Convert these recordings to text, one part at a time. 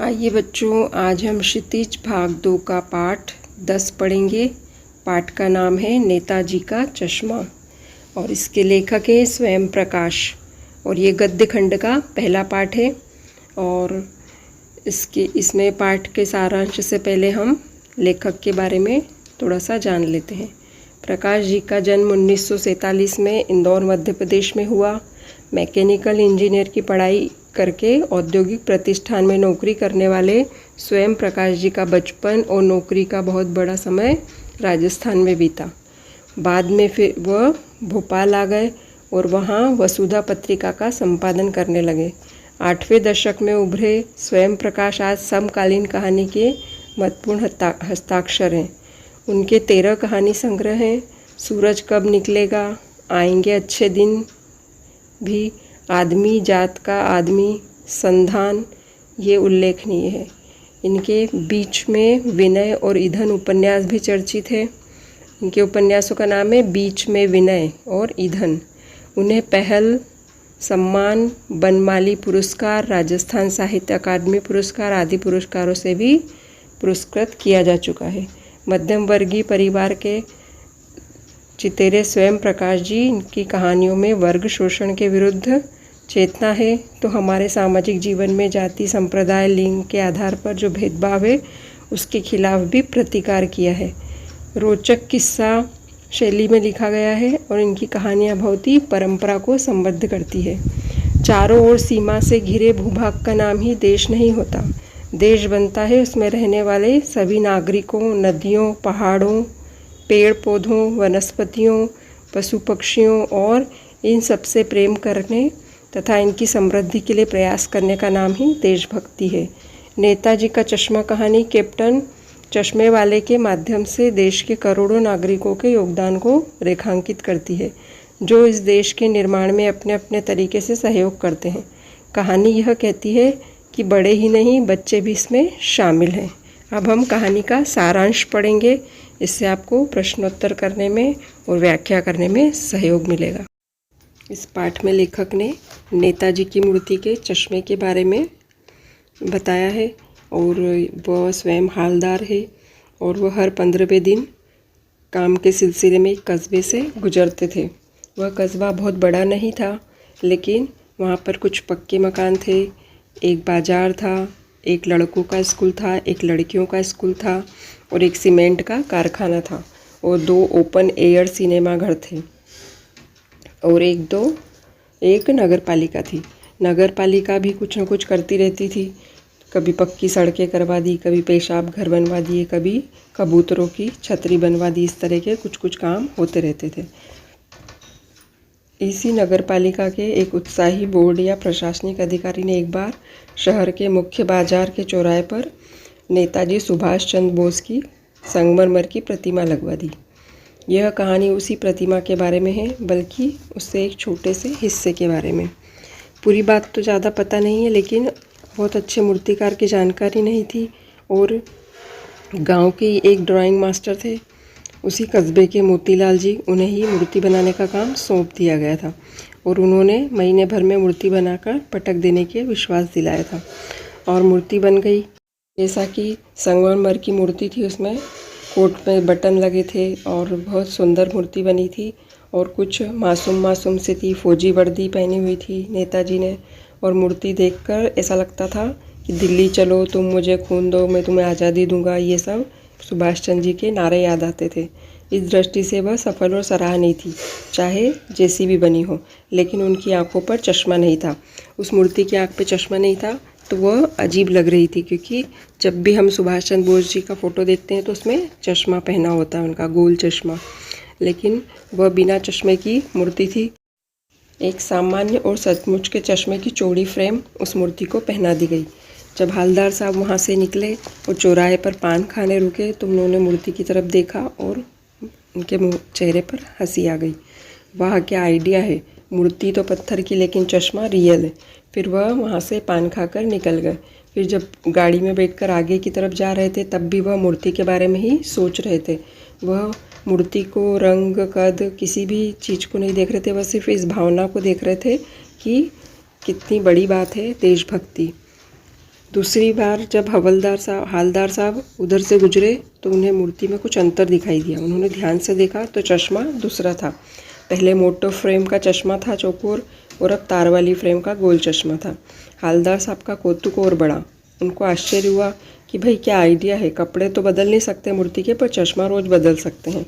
आइए बच्चों, आज हम क्षितिज भाग 2 का पाठ 10 पढ़ेंगे। पाठ का नाम है नेताजी का चश्मा और इसके लेखक हैं स्वयं प्रकाश। और ये गद्य खंड का पहला पाठ है। और इसमें पाठ के सारांश से पहले हम लेखक के बारे में थोड़ा सा जान लेते हैं। प्रकाश जी का जन्म 1947 में इंदौर मध्य प्रदेश में हुआ। मैकेनिकल इंजीनियर की पढ़ाई करके औद्योगिक प्रतिष्ठान में नौकरी करने वाले स्वयं प्रकाश जी का बचपन और नौकरी का बहुत बड़ा समय राजस्थान में बीता। बाद में फिर वह भोपाल आ गए और वहाँ वसुधा पत्रिका का संपादन करने लगे। 8वें दशक में उभरे स्वयं प्रकाश आज समकालीन कहानी के महत्वपूर्ण हस्ताक्षर हैं। उनके 13 कहानी संग्रह हैं। सूरज कब निकलेगा, आएंगे अच्छे दिन भी, आदमी जात का आदमी, संधान, ये उल्लेखनीय है। इनके बीच में विनय और ईंधन उपन्यास भी चर्चित है। इनके उपन्यासों का नाम है बीच में विनय और ईंधन। उन्हें पहल सम्मान, बनमाली पुरस्कार, राजस्थान साहित्य अकादमी पुरस्कार आदि पुरस्कारों से भी पुरस्कृत किया जा चुका है। मध्यम वर्गीय परिवार के चितेरे स्वयं प्रकाश जी की कहानियों में वर्ग शोषण के विरुद्ध चेतना है, तो हमारे सामाजिक जीवन में जाति, संप्रदाय, लिंग के आधार पर जो भेदभाव है उसके खिलाफ भी प्रतिकार किया है। रोचक किस्सा शैली में लिखा गया है और इनकी कहानियाँ बहुत ही परंपरा को संबद्ध करती है। चारों ओर सीमा से घिरे भूभाग का नाम ही देश नहीं होता। देश बनता है उसमें रहने वाले सभी नागरिकों, नदियों, पहाड़ों, पेड़ पौधों, वनस्पतियों, पशु पक्षियों और इन सबसे प्रेम करने तथा इनकी समृद्धि के लिए प्रयास करने का नाम ही देशभक्ति है। नेताजी का चश्मा कहानी कैप्टन चश्मे वाले के माध्यम से देश के करोड़ों नागरिकों के योगदान को रेखांकित करती है, जो इस देश के निर्माण में अपने अपने तरीके से सहयोग करते हैं। कहानी यह कहती है कि बड़े ही नहीं, बच्चे भी इसमें शामिल हैं। अब हम कहानी का सारांश पढ़ेंगे। इससे आपको प्रश्नोत्तर करने में और व्याख्या करने में सहयोग मिलेगा। इस पाठ में लेखक ने नेताजी की मूर्ति के चश्मे के बारे में बताया है और वह स्वयं हालदार है और वह हर 15वें दिन काम के सिलसिले में एक कस्बे से गुजरते थे। वह कस्बा बहुत बड़ा नहीं था, लेकिन वहाँ पर कुछ पक्के मकान थे, एक बाज़ार था, एक लड़कों का स्कूल था, एक लड़कियों का स्कूल था और एक सीमेंट का कारखाना था और 2 ओपन एयर सिनेमा घर थे और एक नगर पालिका थी। नगर पालिका भी कुछ न कुछ करती रहती थी। कभी पक्की सड़कें करवा दी, कभी पेशाब घर बनवा दिए, कभी कबूतरों की छतरी बनवा दी। इस तरह के कुछ कुछ काम होते रहते थे। इसी नगर पालिका के एक उत्साही बोर्ड या प्रशासनिक अधिकारी ने एक बार शहर के मुख्य बाजार के चौराहे पर नेताजी सुभाष चंद्र बोस की संगमरमर की प्रतिमा लगवा दी। यह कहानी उसी प्रतिमा के बारे में है, बल्कि उससे एक छोटे से हिस्से के बारे में। पूरी बात तो ज़्यादा पता नहीं है, लेकिन बहुत अच्छे मूर्तिकार की जानकारी नहीं थी और गांव के एक ड्राइंग मास्टर थे, उसी कस्बे के मोतीलाल जी, उन्हें ही मूर्ति बनाने का काम सौंप दिया गया था और उन्होंने महीने भर में मूर्ति बनाकर पटक देने के विश्वास दिलाया था और मूर्ति बन गई। जैसा कि संगमरमर की मूर्ति थी, उसमें कोट में बटन लगे थे और बहुत सुंदर मूर्ति बनी थी और कुछ मासूम सी थी। फौजी वर्दी पहनी हुई थी नेताजी ने और मूर्ति देखकर ऐसा लगता था कि दिल्ली चलो, तुम मुझे खून दो, मैं तुम्हें आज़ादी दूंगा। ये सब सुभाष चंद्र जी के नारे याद आते थे। इस दृष्टि से वह सफल और सराहनीय थी, चाहे जैसी भी बनी हो। लेकिन उनकी आंखों पर चश्मा नहीं था। उस मूर्ति की आंख पे चश्मा नहीं था तो वह अजीब लग रही थी, क्योंकि जब भी हम सुभाष चंद्र बोस जी का फ़ोटो देखते हैं तो उसमें चश्मा पहना होता है, उनका गोल चश्मा, लेकिन वह बिना चश्मे की मूर्ति थी। एक सामान्य और सचमुच के चश्मे की चौड़ी फ्रेम उस मूर्ति को पहना दी गई। जब हालदार साहब वहाँ से निकले और चौराहे पर पान खाने रुके तो उन्होंने मूर्ति की तरफ देखा और उनके चेहरे पर हंसी आ गई। वाह, क्या आइडिया है! मूर्ति तो पत्थर की, लेकिन चश्मा रियल है। फिर वह वहाँ से पान खाकर निकल गए। फिर जब गाड़ी में बैठकर आगे की तरफ जा रहे थे तब भी वह मूर्ति के बारे में ही सोच रहे थे। वह मूर्ति को, रंग, कद, किसी भी चीज़ को नहीं देख रहे थे, वह सिर्फ इस भावना को देख रहे थे कि कितनी बड़ी बात है देशभक्ति। दूसरी बार जब हालदार साहब उधर से गुजरे तो उन्हें मूर्ति में कुछ अंतर दिखाई दिया। उन्होंने ध्यान से देखा तो चश्मा दूसरा था। पहले मोटो फ्रेम का चश्मा था चौकोर, और अब तार वाली फ्रेम का गोल चश्मा था। हालदार साहब का कौतुक और बढ़ा। उनको आश्चर्य हुआ कि भाई क्या आइडिया है, कपड़े तो बदल नहीं सकते मूर्ति के, पर चश्मा रोज़ बदल सकते हैं।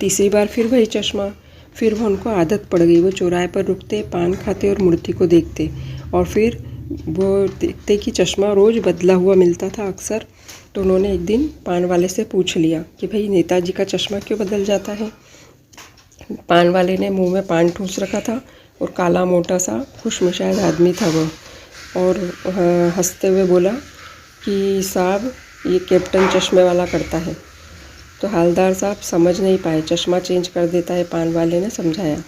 तीसरी बार फिर वही चश्मा। फिर वह उनको आदत पड़ गई। वो चौराहे पर रुकते, पान खाते और मूर्ति को देखते, और फिर वो देखते कि चश्मा रोज़ बदला हुआ मिलता था अक्सर। तो उन्होंने एक दिन पान वाले से पूछ लिया कि भाई नेताजी का चश्मा क्यों बदल जाता है। पान वाले ने मुंह में पान ठूस रखा था और काला मोटा सा खुशमिजाज आदमी था वो, और हंसते हुए बोला कि साहब ये कैप्टन चश्मे वाला करता है। तो हालदार साहब समझ नहीं पाए। चश्मा चेंज कर देता है, पान वाले ने समझाया।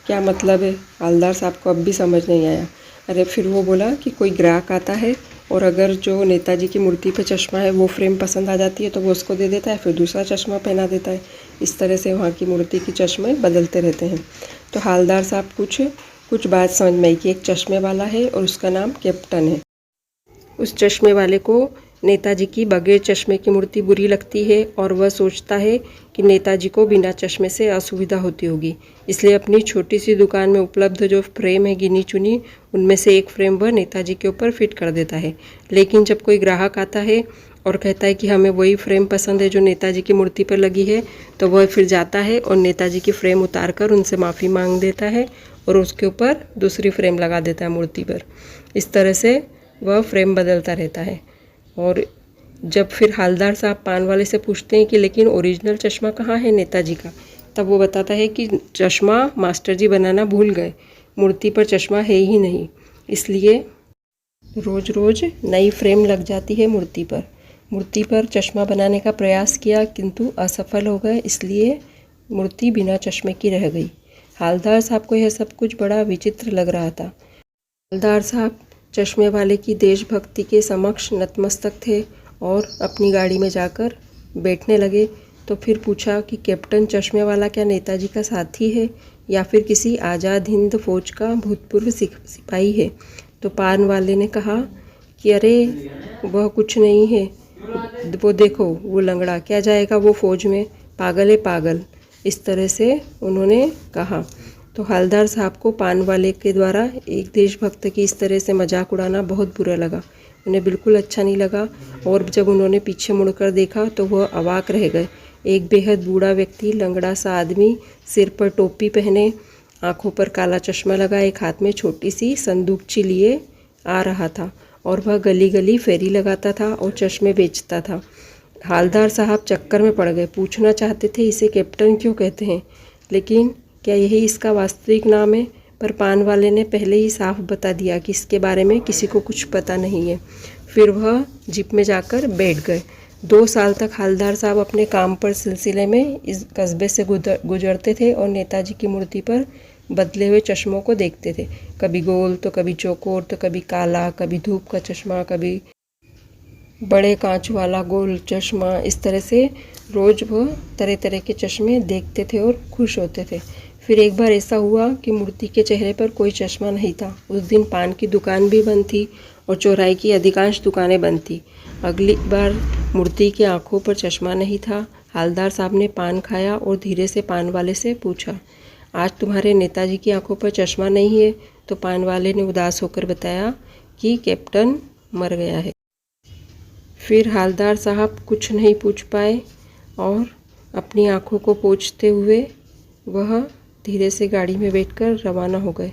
क्या मतलब है? हालदार साहब को अब भी समझ नहीं आया। अरे फिर वो बोला कि कोई ग्राहक आता है और अगर जो नेताजी की मूर्ति पे चश्मा है वो फ्रेम पसंद आ जाती है तो वो उसको दे देता है, फिर दूसरा चश्मा पहना देता है। इस तरह से वहाँ की मूर्ति के चश्मे बदलते रहते हैं। तो हालदार साहब कुछ बात समझ में आई कि एक चश्मे वाला है और उसका नाम कैप्टन है। उस चश्मे वाले को नेताजी की बगैर चश्मे की मूर्ति बुरी लगती है और वह सोचता है कि नेताजी को बिना चश्मे से असुविधा होती होगी, इसलिए अपनी छोटी सी दुकान में उपलब्ध जो फ्रेम है गिनी चुनी, उनमें से एक फ्रेम वह नेताजी के ऊपर फिट कर देता है। लेकिन जब कोई ग्राहक आता है और कहता है कि हमें वही फ्रेम पसंद है जो नेताजी की मूर्ति पर लगी है, तो वह फिर जाता है और नेताजी की फ्रेम उतार कर उनसे माफ़ी मांग देता है और उसके ऊपर दूसरी फ्रेम लगा देता है मूर्ति पर। इस तरह से वह फ्रेम बदलता रहता है। और जब फिर हालदार साहब पान वाले से पूछते हैं कि लेकिन ओरिजिनल चश्मा कहाँ है नेताजी का, तब वो बताता है कि चश्मा मास्टर जी बनाना भूल गए, मूर्ति पर चश्मा है ही नहीं, इसलिए रोज़ रोज़ नई फ्रेम लग जाती है मूर्ति पर। मूर्ति पर चश्मा बनाने का प्रयास किया किंतु असफल हो गए, इसलिए मूर्ति बिना चश्मे की रह गई। हालदार साहब को यह सब कुछ बड़ा विचित्र लग रहा था। हालदार साहब चश्मे वाले की देशभक्ति के समक्ष नतमस्तक थे और अपनी गाड़ी में जाकर बैठने लगे। तो फिर पूछा कि कैप्टन चश्मे वाला क्या नेताजी का साथी है या फिर किसी आज़ाद हिंद फौज का भूतपूर्व सिपाही है। तो पान वाले ने कहा कि अरे वह कुछ नहीं है, वो देखो वो लंगड़ा, क्या जाएगा वो फौज में, पागल है पागल। इस तरह से उन्होंने कहा। तो हालदार साहब को पान वाले के द्वारा एक देशभक्त की इस तरह से मजाक उड़ाना बहुत बुरा लगा। उन्हें बिल्कुल अच्छा नहीं लगा, और जब उन्होंने पीछे मुड़कर देखा तो वह अवाक रह गए। एक बेहद बूढ़ा व्यक्ति, लंगड़ा सा आदमी, सिर पर टोपी पहने, आंखों पर काला चश्मा लगा, एक हाथ में छोटी सी संदूकची लिए आ रहा था, और वह गली गली फेरी लगाता था और चश्मे बेचता था। हालदार साहब चक्कर में पड़ गए। पूछना चाहते थे इसे कैप्टन क्यों कहते हैं, लेकिन क्या यही इसका वास्तविक नाम है, पर पान वाले ने पहले ही साफ बता दिया कि इसके बारे में किसी को कुछ पता नहीं है। फिर वह जीप में जाकर बैठ गए। 2 साल तक हालदार साहब अपने काम पर सिलसिले में इस कस्बे से गुजरते थे और नेताजी की मूर्ति पर बदले हुए चश्मों को देखते थे। कभी गोल तो कभी चौकोर, तो कभी काला, कभी धूप का चश्मा, कभी बड़े कांच वाला गोल चश्मा। इस तरह से रोज़ वह तरह तरह के चश्मे देखते थे और खुश होते थे। फिर एक बार ऐसा हुआ कि मूर्ति के चेहरे पर कोई चश्मा नहीं था। उस दिन पान की दुकान भी बंद थी और चौराहे की अधिकांश दुकानें बंद थी। अगली बार मूर्ति की आंखों पर चश्मा नहीं था। हालदार साहब ने पान खाया और धीरे से पान वाले से पूछा, आज तुम्हारे नेताजी की आंखों पर चश्मा नहीं है? तो पान वाले ने उदास होकर बताया कि कैप्टन मर गया है। फिर हालदार साहब कुछ नहीं पूछ पाए और अपनी आंखों को पोंछते हुए वह धीरे से गाड़ी में बैठकर रवाना हो गए,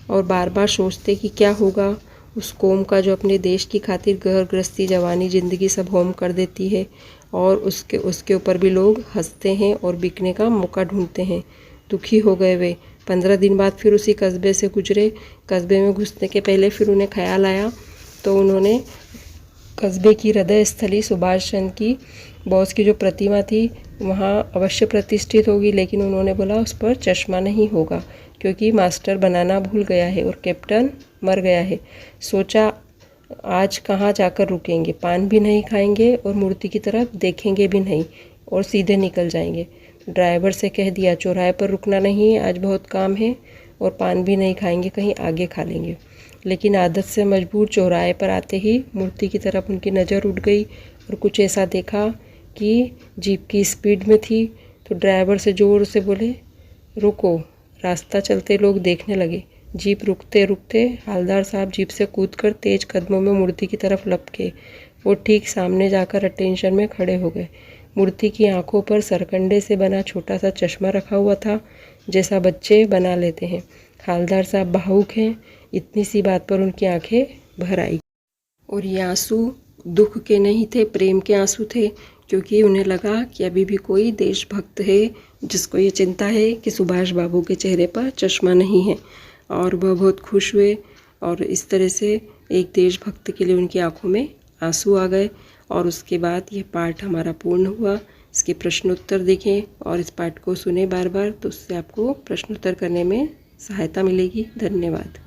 और बार बार सोचते कि क्या होगा उस कौम का जो अपने देश की खातिर घर गृहस्थी, जवानी, ज़िंदगी सब होम कर देती है, और उसके ऊपर भी लोग हंसते हैं और बिकने का मौका ढूंढते हैं। दुखी हो गए वे। 15 दिन बाद फिर उसी कस्बे से गुजरे। कस्बे में घुसने के पहले फिर उन्हें ख्याल आया, तो उन्होंने कस्बे की हृदय स्थली सुभाष चंद्र की बॉस की जो प्रतिमा थी वहाँ अवश्य प्रतिष्ठित होगी, लेकिन उन्होंने बोला उस पर चश्मा नहीं होगा क्योंकि मास्टर बनाना भूल गया है और कैप्टन मर गया है। सोचा आज कहाँ जाकर रुकेंगे, पान भी नहीं खाएंगे और मूर्ति की तरफ देखेंगे भी नहीं और सीधे निकल जाएंगे। ड्राइवर से कह दिया चौराहे पर रुकना नहीं है, आज बहुत काम है, और पान भी नहीं खाएंगे, कहीं आगे खा लेंगे। लेकिन आदत से मजबूर चौराहे पर आते ही मूर्ति की तरफ उनकी नज़र उठ गई और कुछ ऐसा देखा कि जीप की स्पीड में थी, तो ड्राइवर से ज़ोर से बोले, रुको। रास्ता चलते लोग देखने लगे। जीप रुकते रुकते हवलदार साहब जीप से कूदकर तेज कदमों में मूर्ति की तरफ लपके। वो ठीक सामने जाकर अटेंशन में खड़े हो गए। मूर्ति की आंखों पर सरकंडे से बना छोटा सा चश्मा रखा हुआ था, जैसा बच्चे बना लेते हैं। हवलदार साहब भावुक हैं, इतनी सी बात पर उनकी आंखें भर आई। और ये आंसू दुख के नहीं थे, प्रेम के आंसू थे, क्योंकि उन्हें लगा कि अभी भी कोई देशभक्त है जिसको ये चिंता है कि सुभाष बाबू के चेहरे पर चश्मा नहीं है। और वह बहुत खुश हुए और इस तरह से एक देशभक्त के लिए उनकी आंखों में आंसू आ गए। और उसके बाद यह पाठ हमारा पूर्ण हुआ। इसके प्रश्नोत्तर देखें और इस पाठ को सुने बार बार, तो उससे आपको प्रश्नोत्तर करने में सहायता मिलेगी। धन्यवाद।